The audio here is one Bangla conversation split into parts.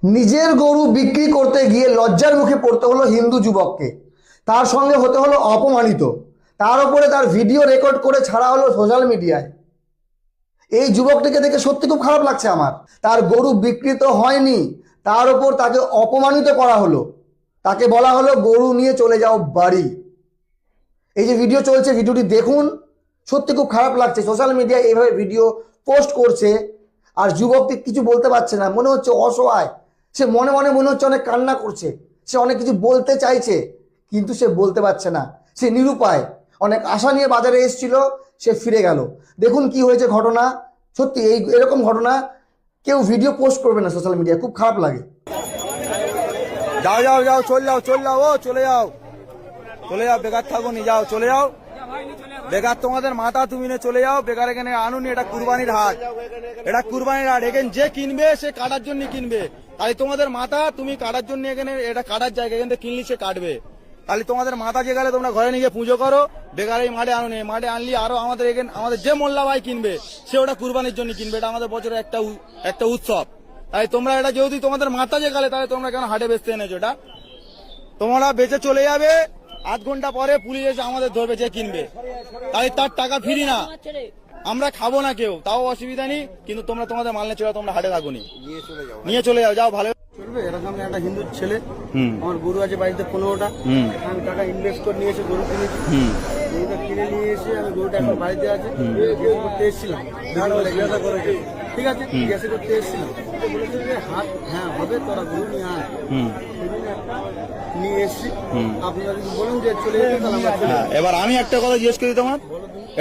নিজের গরু বিক্রি করতে গিয়ে লজ্জার মুখে পড়তে হলো হিন্দু যুবককে, তার সঙ্গে হতে হলো অপমানিত, তার উপরে তার ভিডিও রেকর্ড করে ছাড়া হলো সোশ্যাল মিডিয়ায়। এই যুবকটিকে দেখে সত্যি খুব খারাপ লাগছে আমার। তার গরু বিক্রিত হয়নি, তার উপর তাকে অপমানিত করা হলো, তাকে বলা হলো গরু নিয়ে চলে যাও বাড়ি। এই যে ভিডিও চলছে, ভিডিওটি দেখুন, সত্যি খুব খারাপ লাগছে। সোশ্যাল মিডিয়ায় এইভাবে ভিডিও পোস্ট করছে আর যুবকটি কিছু বলতে পারছে না, মনে হচ্ছে অসহায়। সে মনে মনে মনে হচ্ছে অনেক কান্না করছে, সে অনেক কিছু বলতে চাইছে কিন্তু সে বলতে পারছে না, সে নিরুপায়। অনেক আশা নিয়ে বাজারে এসেছিল, সে ফিরে গেল। দেখুন কি হয়েছে ঘটনা। সত্যি এরকম ঘটনা কেউ ভিডিও পোস্ট করবে না সোশ্যাল মিডিয়ায়, খুব খারাপ লাগে। যাও যাও যাও, চলে যাও চলে যাও, ও চলে যাও চলে যাও, বেকার থাকো নি, যাও চলে যাও। বেকার তোমাদের মাথা তুমি নিয়ে চলে যাও, বেকার এখানে আনুনি। এটা কুরবানির হাট, এটা কুরবানির হাট। এখানে যে কিনবে সে কাটার জন্য কিনবে, তাই তোমাদের মাথা তুমি কাটার জন্য এখানে, এটা কাটার জায়গা, এখান থেকে কিনলি সে কাটবে। তাহলে তোমাদের মাথা যে গেলে তোমরা ঘরে নিয়ে পুজো করো, বেকার এই মাঠে আনুনি। মাঠে আনলি আরো আমাদের এখানে আমাদের যে মোল্লা ভাই কিনবে সে ওটা কুরবানির জন্য কিনবে, এটা আমাদের বছরের একটা উৎসব। তাই তোমরা এটা যেহেতু তোমাদের মাথা যে গেলে, তাহলে তোমরা কেন হাটে বেচতে এনেছো? এটা তোমরা বেচে চলে যাবে, আধ ঘন্টা পরে পুলিশ এসে আমাদের ধরবে যে কিনবে, তাই তার টাকা ফিরি না, আমরা খাবো না কেউ, তাও অসুবিধা নেই। কিন্তু তোমরা তোমাদের মাল নিয়ে চলে, তোমরা হাটে থাকো নি, নিয়ে চলে যাও, যাও ভালো চলবে। এরকম একটা হিন্দু ছেলে, আমার গরু আছে বাড়িতে 15টা, আমি টাকা ইনভেস্ট করে নিয়ে এসে গরু কিনেছি। গরুটা কিনে নিয়ে এসে আমি গরুটা এখন বাড়িতে আছে, জিজ্ঞাসা করতে এসেছিলাম, জিজ্ঞাসা করেছে, ঠিক আছে জিজ্ঞাসা করতে এসেছিলাম, বলেছে যে হাট হ্যাঁ হবে, তোরা গরু নিয়ে আয়। নিয়ে এসছি, আপনারা যদি বলেন যে চলে যেতে তাহলে আমরা চলে যাবো। এবার আমি একটা কথা জিজ্ঞেস করি তোমার,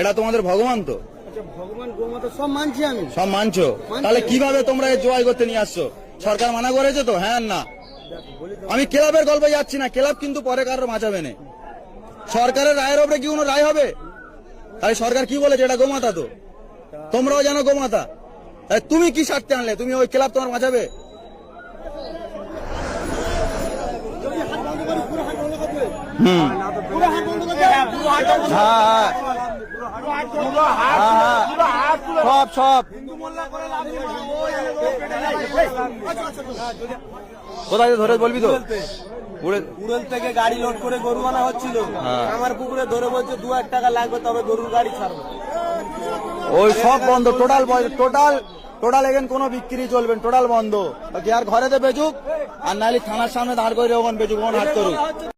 এটা তোমাদের ভগবান তো? আচ্ছা, ভগবান গোমাতা সব মানছি আমি, সব মানছো, তাহলে কিভাবে তোমরা জয় করতে নিয়ে আসছো? সরকার মানা করেছে তো? হ্যাঁ না, আমি ক্লাবের গল্পে যাচ্ছি না, ক্লাব কিন্তু পরে কারোর বাঁচাবে না। সরকারের রায়ের উপরে কি কোনো রায় হবে? তাই সরকার কি বলেছে? এটা গোমাতা তো, তোমরাও জানো গোমাতা। তাই তুমি কি স্বার্থে আনলে? তুমি ওই ক্লাব তোমার বাঁচাবে? সব সব কোথায় ধরে বলবি তো? উড়েল থেকে গাড়ি লোড করে গরু আনা হচ্ছিল, আমার পুকুরে ধরে বলছে 2,000 টাকা লাগবে, তবে গরুর গাড়ি ছাড়বো। ওই সব বন্ধ, টোটাল টোটাল এখানে কোনো বিক্রি চলবে, টোটাল বন্ধ। আর ঘরেতে বেচুক, আর নাহলে থানার সামনে দাঁড় করে ওখানে বেচুক, ওখানে হাট করুক।